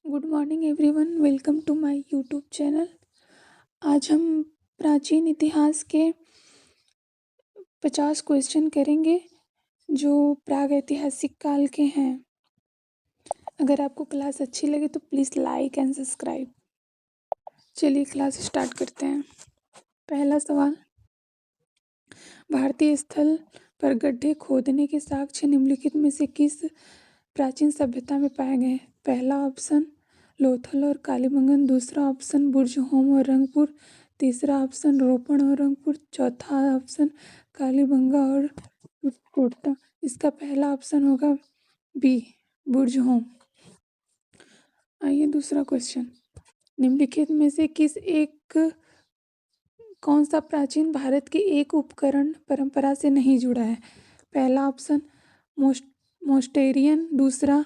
Good morning everyone, welcome to my YouTube channel. आज हम प्राचीन इतिहास के 50 क्वेश्चन करेंगे जो प्रागैतिहासिक काल के हैं। अगर आपको क्लास अच्छी लगे तो प्लीज़ लाइक एंड सब्सक्राइब। चलिए क्लास स्टार्ट करते हैं। पहला सवाल, भारतीय स्थल पर गड्ढे खोदने के साक्ष्य निम्नलिखित में से किस प्राचीन सभ्यता में पाए गए? पहला ऑप्शन लोथल और कालीबंगन, दूसरा ऑप्शन बुर्जहोम और रंगपुर, तीसरा ऑप्शन रोपण और रंगपुर, चौथा ऑप्शन कालीबंगा और कोटा। इसका पहला ऑप्शन होगा बी, बुर्जहोम। आइए दूसरा क्वेश्चन, निम्नलिखित में से कौन सा प्राचीन भारत के एक उपकरण परंपरा से नहीं जुड़ा है? पहला ऑप्शन मोस्टेरियन, दूसरा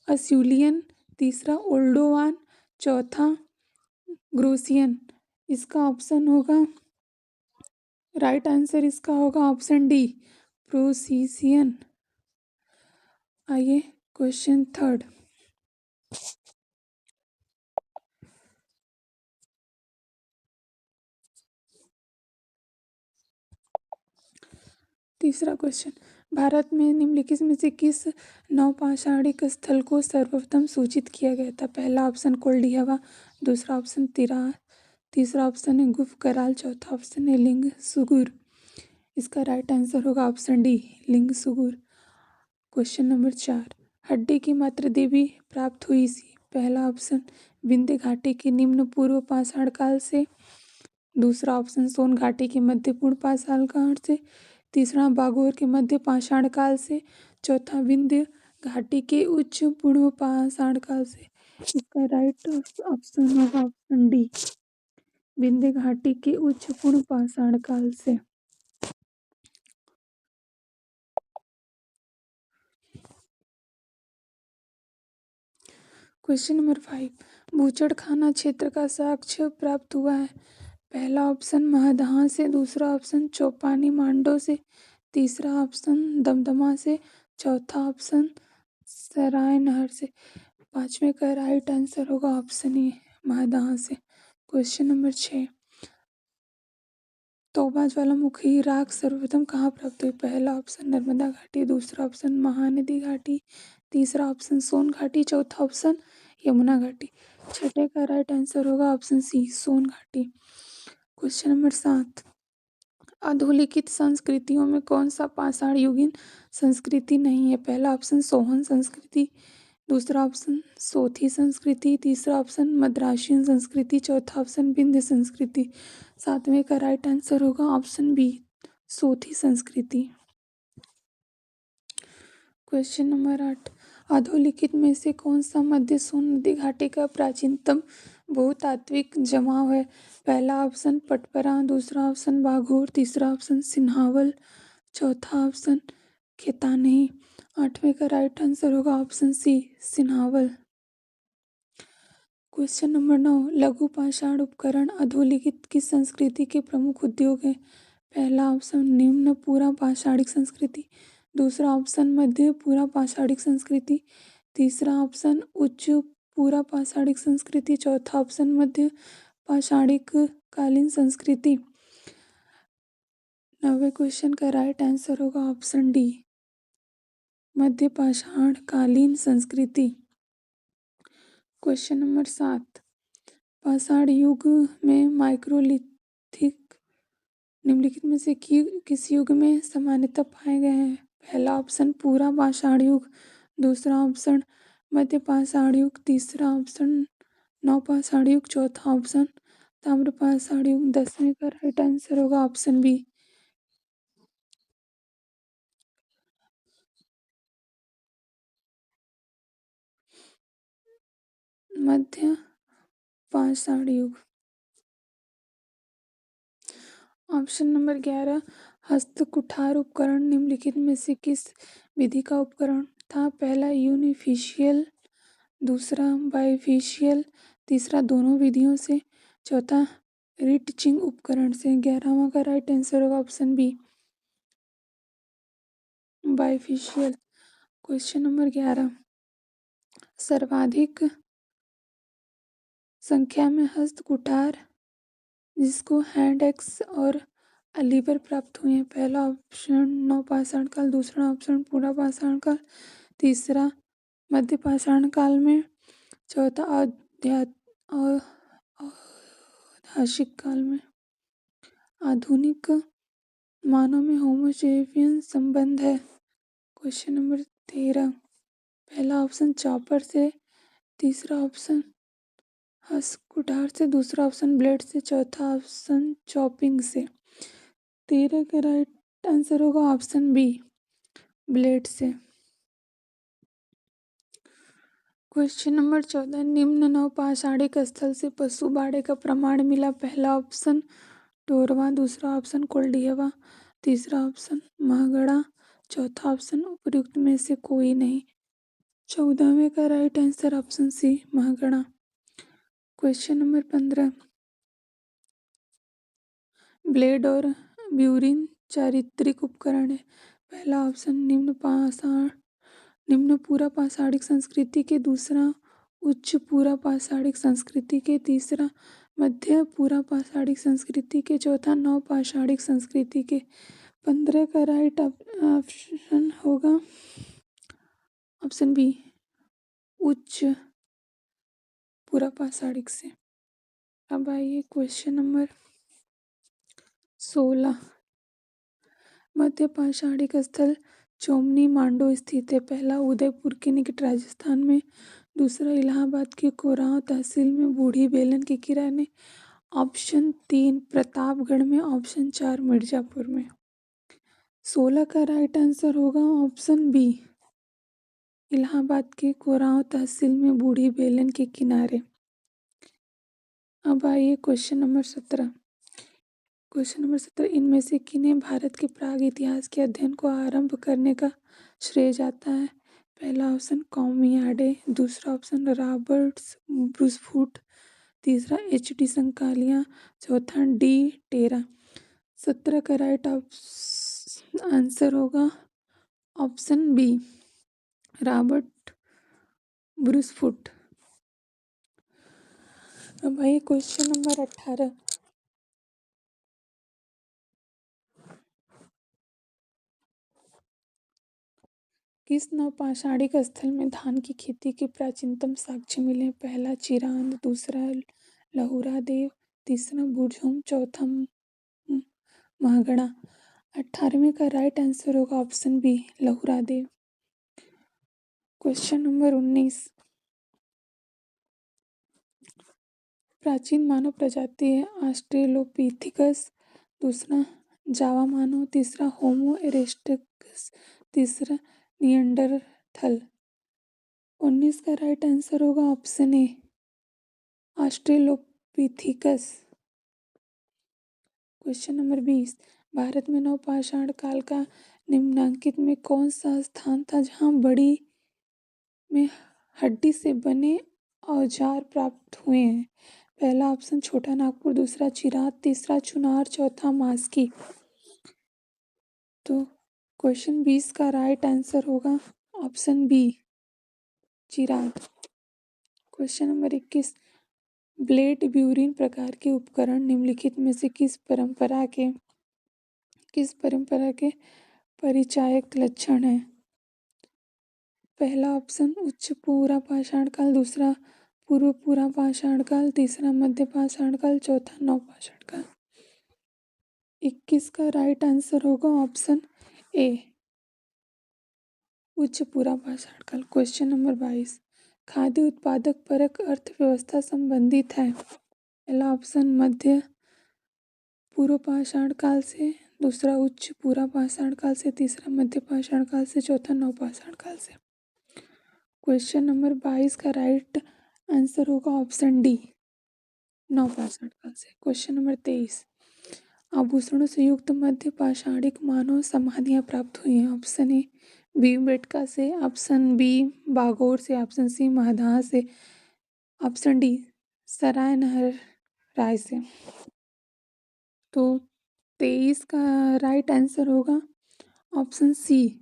अस्यूलियन, तीसरा ओल्डोवान, चौथा ग्रोसियन। इसका ऑप्शन होगा, राइट आंसर इसका होगा ऑप्शन डी, प्रोसीसियन। आइए क्वेश्चन थर्ड, तीसरा क्वेश्चन, भारत में निम्नलिखित में से किस नवपाषाणिक स्थल को सर्वप्रथम सूचित किया गया था? पहला ऑप्शन कोल्डी हवा, दूसरा ऑप्शन तिराह, तीसरा ऑप्शन है गुफ कराल, चौथा ऑप्शन है लिंग सुगुर। इसका राइट आंसर होगा ऑप्शन डी, लिंग सुगुर। क्वेश्चन नंबर 4, हड्डी की मातृ देवी प्राप्त हुई सी? पहला ऑप्शन विंध्य घाटी के निम्न पूर्व पाषाण काल से, दूसरा ऑप्शन सोन घाटी के मध्य पूर्व पाषाण काल से, तीसरा बागोर के मध्य पाषाण काल से, चौथा विंध्य घाटी के उच्च पूर्व पाषाण काल से। इसका राइट ऑप्शन होगा ऑप्शन डी, विंध्य घाटी के उच्च पूर्व पाषाण काल से। क्वेश्चन नंबर 5, बूचड़खाना क्षेत्र का साक्ष्य प्राप्त हुआ है? पहला ऑप्शन महदहा से, दूसरा ऑप्शन चौपानी मांडो से, तीसरा ऑप्शन दमदमा से, चौथा ऑप्शन सराय नहर से। पांचवें का राइट आंसर होगा ऑप्शन ए, महदहा से। क्वेश्चन नंबर 6, तोबा ज्वालामुखी राख सर्वप्रथम कहाँ प्राप्त हुई? पहला ऑप्शन नर्मदा घाटी, दूसरा ऑप्शन महानदी घाटी, तीसरा ऑप्शन सोन घाटी, चौथा ऑप्शन यमुना घाटी। छठे का राइट आंसर होगा ऑप्शन सी, सोन घाटी। क्वेश्चन नंबर 7, अधोलिखित संस्कृतियों में कौन सा पाषाण युगीन संस्कृति नहीं है? पहला ऑप्शन सोहन संस्कृति, दूसरा ऑप्शन सोथी संस्कृति, तीसरा ऑप्शन मद्रासियन संस्कृति, चौथा ऑप्शन विंध्य संस्कृति। सातवें का राइट आंसर होगा ऑप्शन बी, सोथी संस्कृति। क्वेश्चन नंबर 8, अधोलिखित में से कौन सा मध्य सोन नदी घाटी का प्राचीनतम भूतात्विक जमाव है? पहला ऑप्शन पटपरा, दूसरा ऑप्शन बाघोर, तीसरा ऑप्शन सिन्हावल, चौथा ऑप्शन खेतानही। आठवें का राइट आंसर होगा ऑप्शन सी, सिन्हावल। क्वेश्चन नंबर 9, लघु पाषाण उपकरण अधोलिखित किस संस्कृति के प्रमुख उद्योग हैं? पहला ऑप्शन निम्न पूरा पाषाणिक संस्कृति, दूसरा ऑप्शन मध्य पूरा पाषाणिक संस्कृति, तीसरा ऑप्शन उच्च पूरा पाषाणिक संस्कृति, चौथा ऑप्शन मध्य पाषाणिक कालीन संस्कृति। 9वें क्वेश्चन का राइट आंसर होगा ऑप्शन डी, मध्य पाषाण कालीन संस्कृति। क्वेश्चन नंबर 7, पाषाण युग में माइक्रोलिथिक निम्नलिखित में से किस युग में सामान्यतः पाए गए हैं? पहला ऑप्शन पूरा पाषाण युग, दूसरा ऑप्शन मध्य पाषाण युग, तीसरा ऑप्शन नवपाषाण युग, चौथा ऑप्शन ताम्र पाषाण युग। 10वें का राइट आंसर होगा ऑप्शन बी, मध्य पाषाण युग। ऑप्शन नंबर 11, हस्त कुठार उपकरण निम्नलिखित में से किस विधि का उपकरण था? पहला यूनिफिशियल, दूसरा बाइफिशियल, तीसरा दोनों विधियों से, चौथा रिटचिंग उपकरण से। 11वां का राइट आंसर होगा option B, bifacial. Question number 11, सर्वाधिक संख्या में हस्त कुठार जिसको हैंड एक्स और लीवर प्राप्त हुए हैं। पहला ऑप्शन नवपाषाण काल, दूसरा ऑप्शन पूरा पाषाण काल, तीसरा मध्य पाषाण काल में, चौथा औधाशिक काल में। आधुनिक मानव में होमो-सेपियन संबंध है। क्वेश्चन नंबर 13, पहला ऑप्शन चॉपर से, तीसरा ऑप्शन हस्त कुठार से, दूसरा ऑप्शन ब्लेड से, चौथा ऑप्शन चॉपिंग से। 13 का राइट आंसर होगा ऑप्शन बी, ब्लेड से। क्वेश्चन नंबर 14, निम्न नवपाषाणिक स्थल से पशु बाड़े का प्रमाण मिला। पहला ऑप्शन टोरवा, दूसरा ऑप्शन कोल्डिहवा, तीसरा ऑप्शन महगड़ा, चौथा ऑप्शन उपर्युक्त में से कोई नहीं। 14वें का right answer option C, Mahagara. Question number 15, blade और ब्यूरिन चारित्रिक उपकरण है। पहला ऑप्शन निम्न पूरा पाषाणिक संस्कृति के, दूसरा उच्च पूरा पाषाणिक संस्कृति के, तीसरा मध्य पूरा पाषाणिक संस्कृति के, चौथा नव पाषाणिक संस्कृति के। 15 का राइट ऑप्शन होगा ऑप्शन बी, उच्च पूरा पाषाणिक से। अब आइए क्वेश्चन नंबर 16, मध्य पाषाणिक स्थल चोमनी मांडो स्थित है। पहला उदयपुर के निकट राजस्थान में, दूसरा इलाहाबाद के कोरांव तहसील में बूढ़ी बेलन के किनारे, ऑप्शन 3 प्रतापगढ़ में, ऑप्शन 4 मिर्जापुर में। 16 का राइट आंसर होगा ऑप्शन बी, इलाहाबाद के कोरांव तहसील में बूढ़ी बेलन के किनारे। अब आइए क्वेश्चन नंबर 17, क्वेश्चन नंबर 17, इनमें से किन्हें भारत के प्राग इतिहास के अध्ययन को आरंभ करने का श्रेय जाता है। पहला ऑप्शन कॉमियाडे, दूसरा ऑप्शन रॉबर्ट्स ब्रूसफूट, तीसरा एच.डी. संकालिया, चौथा डी टेरा। 17 का राइट आंसर होगा ऑप्शन बी, रॉबर्ट ब्रूसफूट। अब आइए क्वेश्चन नंबर 18, किस नवपाषाणिक स्थल में धान की खेती के प्राचीनतम साक्ष्य मिले। पहला चिरांद, दूसरा लहुरा देव, तीसरा बुझुम, चौथा महगड़ा। 18वें का राइट आंसर होगा ऑप्शन बी, लहुरा देव। क्वेश्चन नंबर 19, प्राचीन मानव प्रजाति है। ऑस्ट्रेलोपिथेकस, दूसरा जावा मानव, तीसरा होमो इरेक्टस, तीसरा निएंडरथल। 19 का राइट आंसर होगा option A, Australopithecus. Question number 20, Bharat में नवपाषाण काल का निम्नलिखित में कौन सा स्थान था जहाँ बड़ी में हड्डी से बने औजार प्राप्त हुए हैं। पहला ऑप्शन छोटा नागपुर, दूसरा चिरांद, तीसरा चुनार, चौथा मास्की। तो क्वेश्चन 20 का राइट आंसर होगा option B, Chirand. Question number 21, blade burin प्रकार के उपकरण निम्नलिखित में से किस परंपरा के परिचायक लक्षण है। पहला ऑप्शन उच्च पूरा पाषाण काल, दूसरा पूर्व पूरा पाषाण काल, तीसरा मध्य पाषाण काल, चौथा नव पाषाण काल। 21 का राइट आंसर होगा ऑप्शन ए, उच्च पूरा पाषाण काल। क्वेश्चन नंबर 22, खाद्य उत्पादक परक अर्थव्यवस्था संबंधित है। पहला ऑप्शन मध्य पूर्व पाषाण काल से, दूसरा उच्च पूरा पाषाण काल से, तीसरा मध्य पाषाण काल से, चौथा नव पाषाण काल से। क्वेश्चन नंबर 22 का राइट आंसर होगा ऑप्शन डी, नव पाषाण काल से। क्वेश्चन नंबर 23, आभूषणों से युक्त मध्य पाषाणिक मानव समाधियां प्राप्त हुई हैं। ऑप्शन ए भीमबेटका से, ऑप्शन बी बागोर से, ऑप्शन सी महदाह से, ऑप्शन डी सराय नहराय से। तो 23 का राइट आंसर होगा ऑप्शन सी,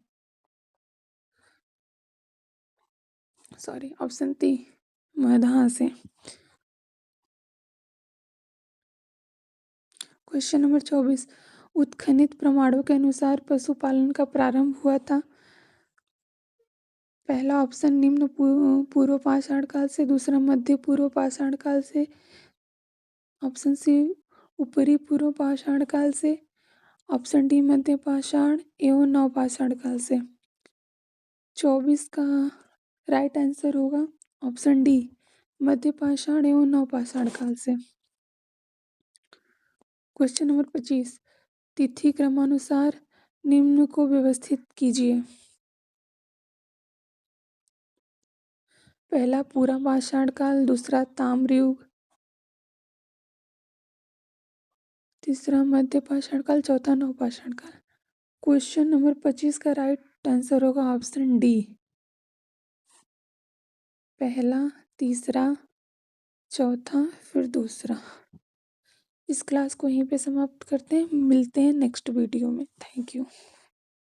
ऑप्शन सी महदाह से। क्वेश्चन नंबर 24, उत्खनित प्रमाणों के अनुसार पशुपालन का प्रारंभ हुआ था। पहला ऑप्शन निम्न पूर्व पाषाण काल से, दूसरा मध्य पूर्व पाषाण काल से, ऑप्शन सी ऊपरी पूर्व पाषाण काल से, ऑप्शन डी मध्य पाषाण एवं नवपाषाण काल से। 24 का राइट आंसर होगा ऑप्शन डी मध्य पाषाण एवं नवपाषाण काल से। क्वेश्चन नंबर 25, तिथि क्रमानुसार निम्न को व्यवस्थित कीजिए। पहला पूरा पाषाण काल, दूसरा ताम्रयुग, तीसरा मध्य पाषाण काल, चौथा नवपाषाण काल। क्वेश्चन नंबर 25 का राइट आंसर होगा ऑप्शन डी पहला, तीसरा, चौथा, फिर दूसरा। इस क्लास को यहीं पे समाप्त करते हैं, मिलते हैं नेक्स्ट वीडियो में। Thank you.